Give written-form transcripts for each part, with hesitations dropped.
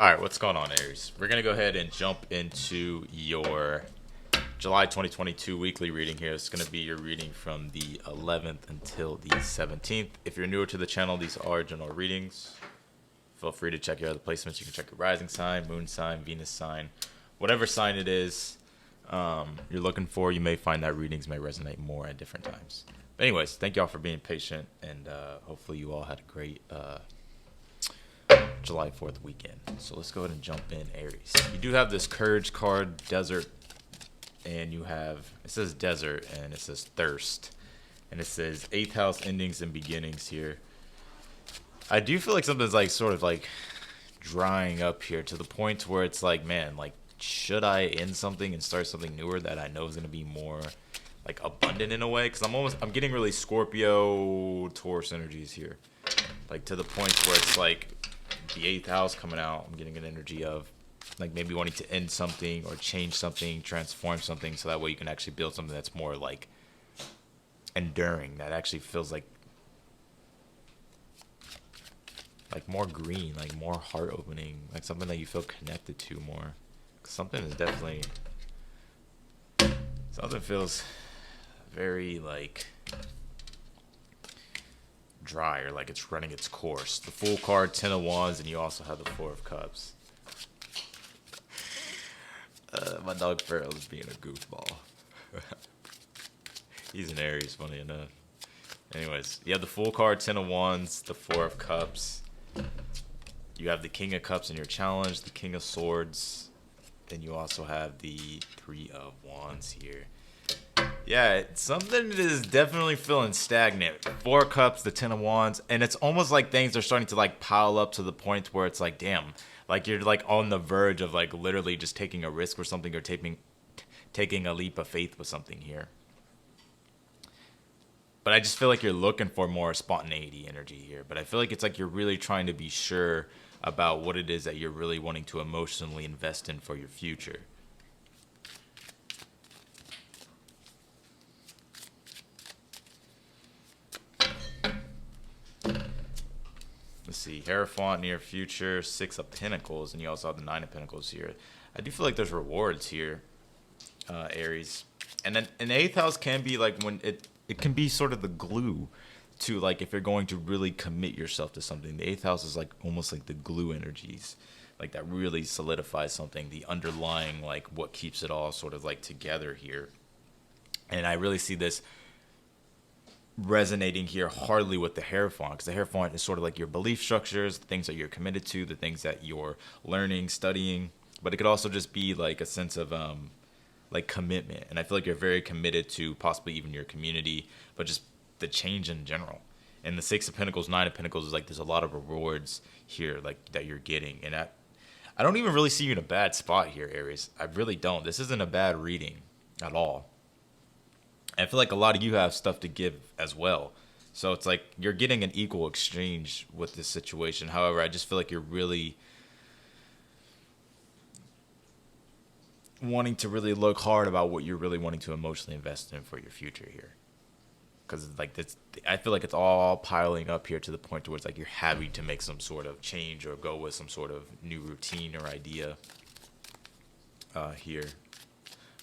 All right, what's going on, Aries? We're going to go ahead and jump into your July 2022 weekly reading here. It's going to be your reading from the 11th until the 17th. If you're newer to the channel, these are general readings. Feel free to check your other placements. You can check your rising sign, moon sign, Venus sign, whatever sign it is you're looking for. You may find that readings may resonate more at different times. But anyways, thank y'all for being patient, and hopefully you all had a great July 4th weekend. So let's go ahead and jump in, Aries. You do have this courage card, desert, and you have, it says desert and it says thirst, and it says 8th house endings and beginnings here. I do feel like something's like sort of like drying up here to the point where it's like, man, like, should I end something and start something newer that I know is going to be more like abundant in a way? Because I'm getting really Scorpio Taurus energies here, like to the point where it's like the 8th house coming out. I'm getting an energy of like maybe wanting to end something or change something, transform something, so that way you can actually build something that's more like enduring, that actually feels like more green, like more heart opening, like something that you feel connected to more. Something is definitely, something feels very like dry, or like it's running its course. The Fool card, 10 of Wands, and you also have the 4 of Cups. My dog Farrell is being a goofball. He's an Aries, funny enough. Anyways, you have the Fool card, 10 of Wands, the 4 of Cups. You have the King of Cups in your challenge, the King of Swords. Then you also have the 3 of Wands here. Yeah, something is definitely feeling stagnant. 4 Cups, the 10 of Wands, and it's almost like things are starting to like pile up to the point where it's like, damn, like you're like on the verge of like literally just taking a risk or something, or taking a leap of faith with something here. But I just feel like you're looking for more spontaneity energy here. But I feel like it's like you're really trying to be sure about what it is that you're really wanting to emotionally invest in for your future. Let's see, Hierophant, near future, 6 of Pentacles, and you also have the 9 of Pentacles here. I do feel like there's rewards here, Aries. And then an 8th house can be like when it can be sort of the glue to like if you're going to really commit yourself to something. The 8th house is like almost like the glue energies, like that really solidifies something, the underlying like what keeps it all sort of like together here. And I really see this resonating here hardly with the Hierophant, because the Hierophant is sort of like your belief structures, the things that you're committed to, the things that you're learning, studying. But it could also just be like a sense of like commitment, and I feel like you're very committed to possibly even your community, but just the change in general. And the 6 of Pentacles, 9 of Pentacles is like there's a lot of rewards here like that you're getting, and I don't even really see you in a bad spot here, Aries. I really don't. This isn't a bad reading at all. I feel like a lot of you have stuff to give as well. So it's like you're getting an equal exchange with this situation. However, I just feel like you're really wanting to really look hard about what you're really wanting to emotionally invest in for your future here. Because like this, I feel like it's all piling up here to the point where it's like you're having to make some sort of change or go with some sort of new routine or idea here.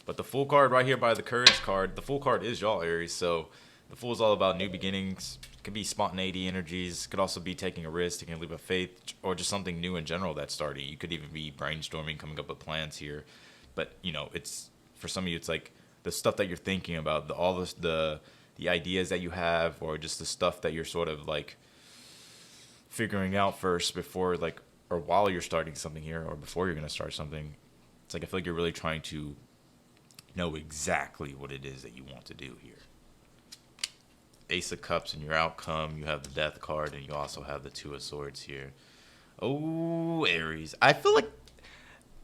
But the Fool card right here by the Courage card, the Fool card is y'all, Aries. So the Fool is all about new beginnings. It could be spontaneity energies. It could also be taking a risk, taking a leap of faith, or just something new in general that's starting. You could even be brainstorming, coming up with plans here. But, you know, it's for some of you, it's like the stuff that you're thinking about, all the ideas that you have, or just the stuff that you're sort of like figuring out first before like, or while you're starting something here, or before you're going to start something. It's like I feel like you're really trying to know exactly what it is that you want to do here. Ace of Cups in your outcome. You have the Death card, and you also have the 2 of Swords here. Oh, Aries. I feel like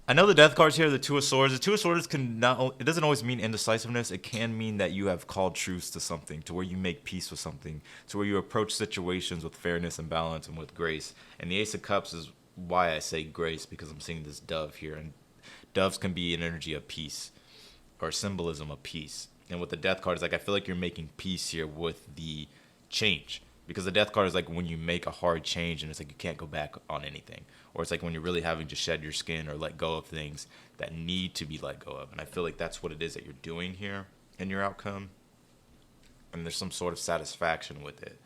I know the Death card's here, the 2 of Swords. The 2 of Swords can not, it doesn't always mean indecisiveness. It can mean that you have called truce to something, to where you make peace with something, to where you approach situations with fairness and balance and with grace. And the Ace of Cups is why I say grace, because I'm seeing this dove here, and doves can be an energy of peace, or symbolism of peace. And with the Death card, it's like I feel like you're making peace here with the change. Because the death card is like when you make a hard change and it's like you can't go back on anything. Or it's like when you're really having to shed your skin or let go of things that need to be let go of. And I feel like that's what it is that you're doing here in your outcome. And there's some sort of satisfaction with it.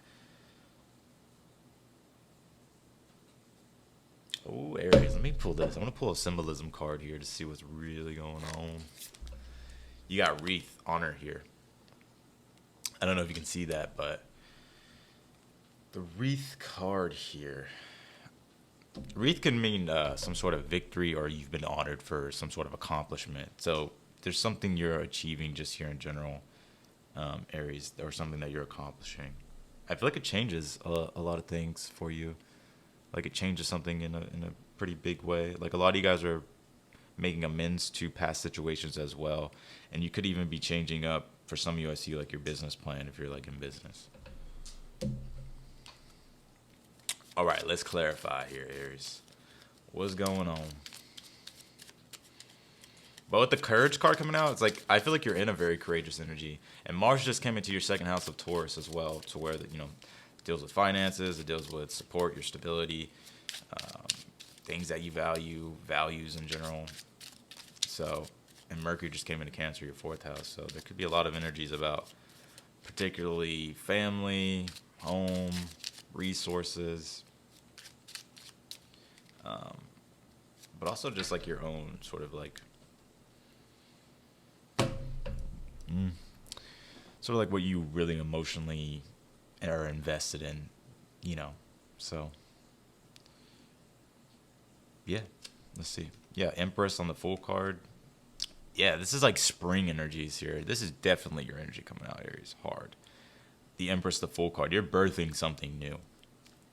Oh, Aries, let me pull this. I'm going to pull a symbolism card here to see what's really going on. You got Wreath, Honor here. I don't know if you can see that, but the Wreath card here. Wreath can mean some sort of victory, or you've been honored for some sort of accomplishment. So there's something you're achieving just here in general, Aries, or something that you're accomplishing. I feel like it changes a lot of things for you. Like it changes something in a pretty big way. Like a lot of you guys are making amends to past situations as well. And you could even be changing up, for some of you I see, like your business plan if you're like in business. All right, let's clarify here, Aries. What's going on? But with the Courage card coming out, it's like I feel like you're in a very courageous energy. And Mars just came into your second house of Taurus as well, to where that, you know, deals with finances, it deals with support, your stability, things that you value, values in general. So, and Mercury just came into Cancer, your fourth house. So there could be a lot of energies about particularly family, home, resources, but also just like your own sort of like, sort of like what you really emotionally are invested in, you know. So yeah, let's see. Yeah, Empress on the full card. Yeah, this is like spring energies here. This is definitely your energy coming out, Aries, hard. The Empress, the full card. You're birthing something new,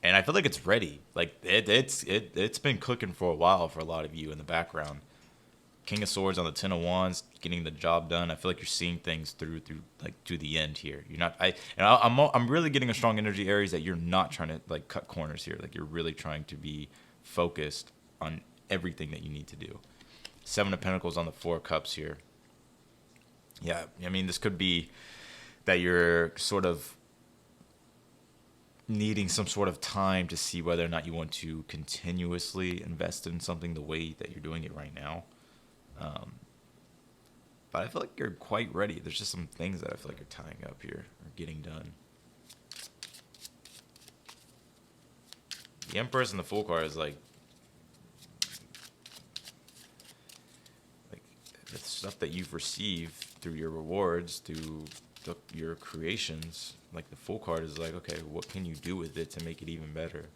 and I feel like it's ready. Like it's been cooking for a while for a lot of you in the background. King of Swords on the Ten of Wands, getting the job done. I feel like you're seeing things through like to the end here. You're not. I'm really getting a strong energy, Aries, that you're not trying to like cut corners here. Like you're really trying to be focused on everything that you need to do. Seven of Pentacles on the Four of Cups here. Yeah, I mean, this could be that you're sort of needing some sort of time to see whether or not you want to continuously invest in something the way that you're doing it right now. But I feel like you're quite ready. There's just some things that I feel like you're tying up here or getting done. The Empress and the Full card is like the stuff that you've received through your rewards, through your creations. Like the Full card is like, okay, what can you do with it to make it even better?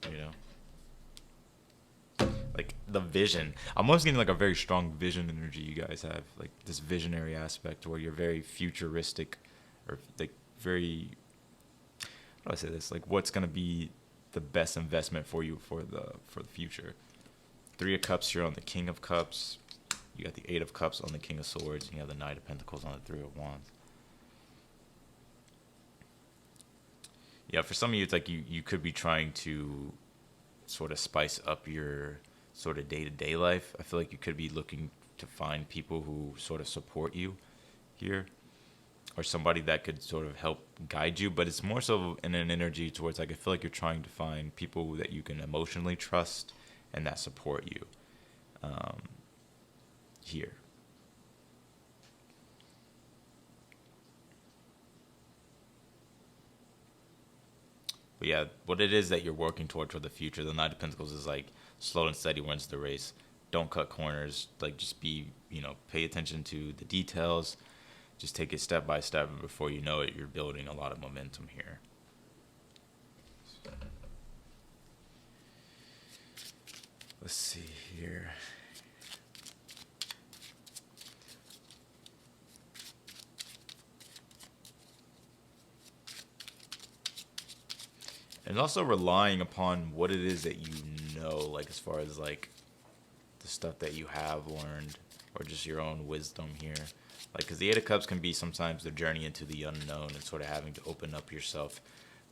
You know? Like the vision. I'm almost getting like a very strong vision energy you guys have. Like this visionary aspect where you're very futuristic, or like very, how do I say this? Like what's going to be the best investment for you for the future. Three of Cups here on the King of Cups. You got the Eight of Cups on the King of Swords. And you have the Knight of Pentacles on the Three of Wands. Yeah, for some of you, it's like you could be trying to sort of spice up your sort of day-to-day life. I feel like you could be looking to find people who sort of support you here, or somebody that could sort of help guide you. But it's more so in an energy towards like I feel like you're trying to find people that you can emotionally trust and that support you here. But yeah, what it is that you're working toward for the future, the Knight of Pentacles is like slow and steady wins the race. Don't cut corners. Like just be, pay attention to the details. Just take it step by step, and before you know it, you're building a lot of momentum here. Let's see here. And also relying upon what it is that you know, like as far as like the stuff that you have learned, or just your own wisdom here. Like, because the Eight of Cups can be sometimes the journey into the unknown and sort of having to open up yourself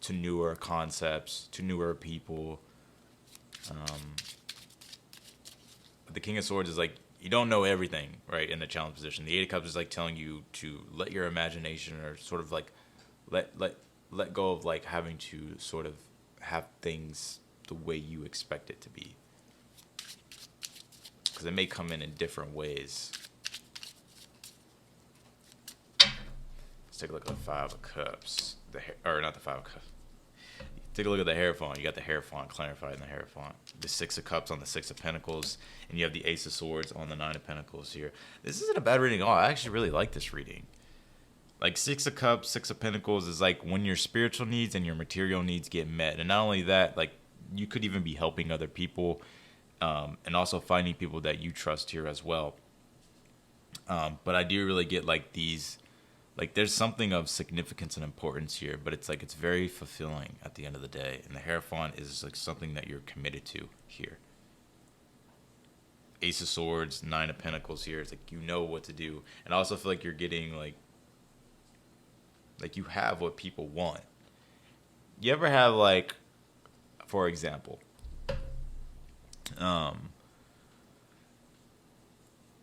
to newer concepts, to newer people. But the King of Swords is like, you don't know everything, right, in the challenge position. The Eight of Cups is like telling you to let your imagination, or sort of like let let go of like having to sort of have things the way you expect it to be, because it may come in different ways. Let's take a look at the Five of Cups, or not the Five of Cups. Take a look at the hair font. You got the hair font clarified in the hair font. The Six of Cups on the Six of Pentacles, and you have the Ace of Swords on the Nine of Pentacles here. This isn't a bad reading at all. I actually really like this reading. Like Six of Cups, Six of Pentacles is like when your spiritual needs and your material needs get met. And not only that, like you could even be helping other people, and also finding people that you trust here as well. But I do really get like these, like there's something of significance and importance here, but it's like it's very fulfilling at the end of the day. And the hair font is like something that you're committed to here. Ace of Swords, Nine of Pentacles here. It's like you know what to do. And I also feel like you're getting like you have what people want. You ever have like, for example,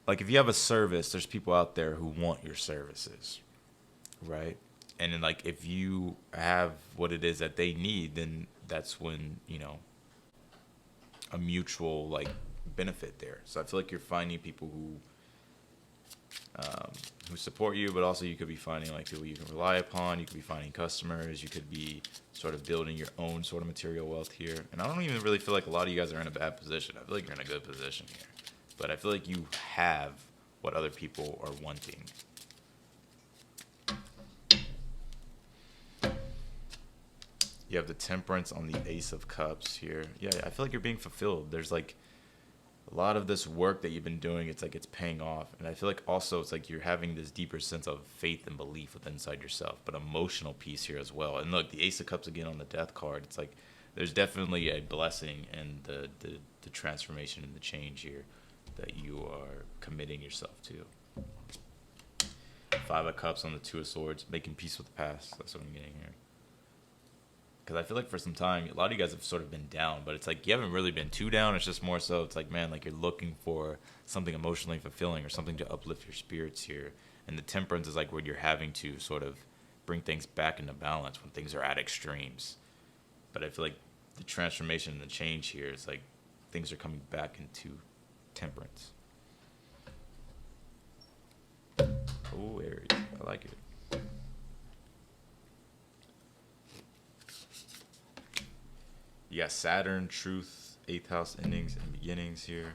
like if you have a service, there's people out there who want your services, right? And then like if you have what it is that they need, then that's when, you know, a mutual like benefit there. So I feel like you're finding people who support you, but also you could be finding like people you can rely upon. You could be finding customers. You could be sort of building your own sort of material wealth here. And I don't even really feel like a lot of you guys are in a bad position. I feel like you're in a good position here, but I feel like you have what other people are wanting. You have the Temperance on the Ace of Cups here. Yeah, I feel like you're being fulfilled. There's like a lot of this work that you've been doing, it's like it's paying off. And I feel like also it's like you're having this deeper sense of faith and belief within inside yourself, but emotional peace here as well. And look, the Ace of Cups again on the Death card. It's like there's definitely a blessing in the transformation and the change here that you are committing yourself to. Five of Cups on the Two of Swords, making peace with the past. That's what I'm getting here. Because I feel like for some time, a lot of you guys have sort of been down, but it's like you haven't really been too down. It's just more so, it's like, man, like you're looking for something emotionally fulfilling or something to uplift your spirits here. And the Temperance is like where you're having to sort of bring things back into balance when things are at extremes. But I feel like the transformation and the change here is like things are coming back into temperance. Oh, Aries. I like it. You got Saturn, Truth, 8th house endings and beginnings here.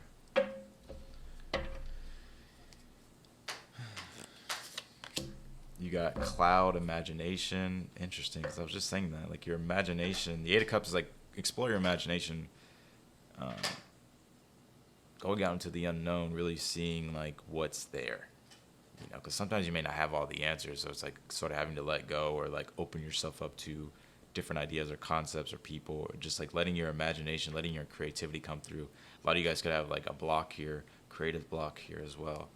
You got Cloud, Imagination. Interesting, because I was just saying that. Like your imagination, the 8 of Cups is like explore your imagination. Going out into the unknown, really seeing like what's there. You know, because sometimes you may not have all the answers, so it's like sort of having to let go or like open yourself up to different ideas or concepts or people, or just like letting your imagination, letting your creativity come through. A lot of you guys could have like a block here, creative block here as well.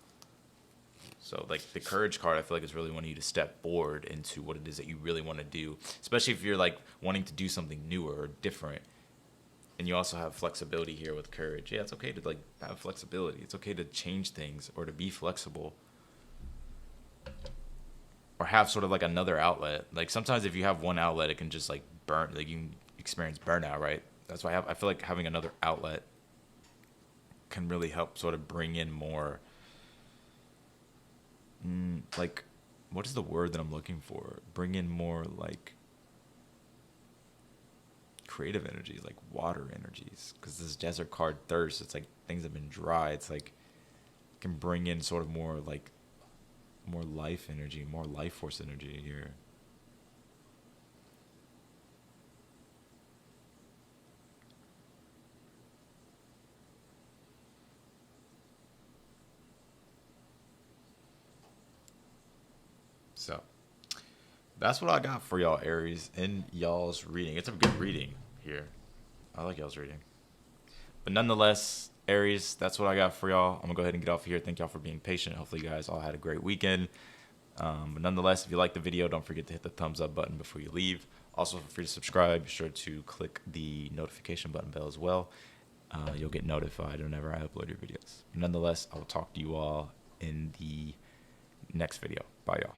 So like the Courage card, I feel like is really wanting you to step forward into what it is that you really want to do, especially if you're like wanting to do something newer or different. And you also have flexibility here with Courage. Yeah, it's okay to like have flexibility. It's okay to change things or to be flexible. Or have sort of like another outlet. Like sometimes if you have one outlet, it can just like burn, like you can experience burnout, right? That's why I feel like having another outlet can really help sort of bring in more, like, what is the word that I'm looking for? Bring in more like creative energies, like water energies. Because this Desert card, Thirst, it's like things have been dry. It's like it can bring in sort of more like more life energy, more life force energy here. So that's what I got for y'all, Aries, in y'all's reading. It's a good reading here. I like y'all's reading. But nonetheless, Aries, that's what I got for y'all. I'm going to go ahead and get off here. Thank y'all for being patient. Hopefully you guys all had a great weekend. But nonetheless, if you liked the video, don't forget to hit the thumbs up button before you leave. Also, feel free to subscribe. Be sure to click the notification button bell as well. You'll get notified whenever I upload your videos. Nonetheless, I will talk to you all in the next video. Bye, y'all.